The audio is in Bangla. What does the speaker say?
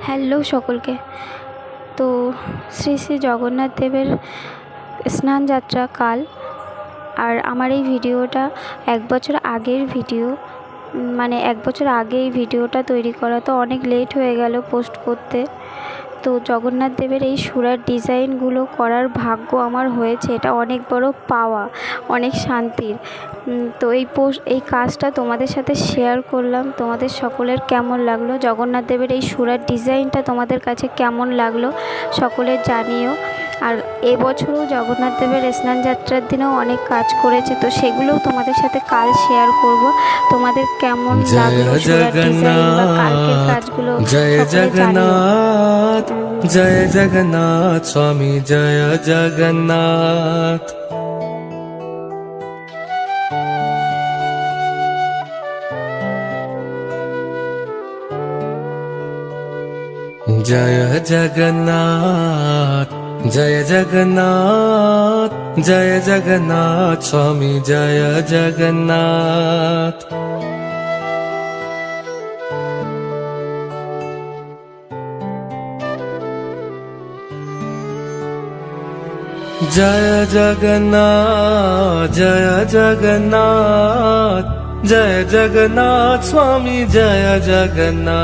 হ্যালো সকলকে। তো শ্রী শ্রী জগন্নাথ দেবের স্নান যাত্রা কাল, আর আমার এই ভিডিওটা 1 বছর আগের ভিডিও, মানে 1 বছর আগে এই ভিডিওটা তৈরি করা, তো অনেক লেট হয়ে গেল পোস্ট করতে। তো জগন্নাথ দেবের এই সুরার ডিজাইনগুলো করার ভাগ্য আমার হয়েছে, এটা অনেক বড় পাওয়া, অনেক শান্তির। তো এই কাজটা তোমাদের সাথে শেয়ার করলাম। তোমাদের সকলের কেমন লাগলো, জগন্নাথ দেবের এই সুরার ডিজাইনটা তোমাদের কাছে কেমন লাগলো সকলের জানিও। আর এবছরও জগন্নাথ দেবের স্নান যাত্রার দিনেও অনেক কাজ করেছে, তো সেগুলোও তোমাদের সাথে কাল শেয়ার করব। তোমাদের কেমন লাগলো সুরার ডিজাইন বা কালকের কাজগুলো সকলে জানিও। জয় জগন্নাথ স্বামী জয় জগন্নাথ। জয় জগন্নাথ জয় জগন্নাথ জয় জগন্নাথ স্বামী জয় জগন্নাথ। জয় জগন্নাথ জয় জগন্নাথ জয় জগন্নাথ স্বামী জয় জগন্নাথ।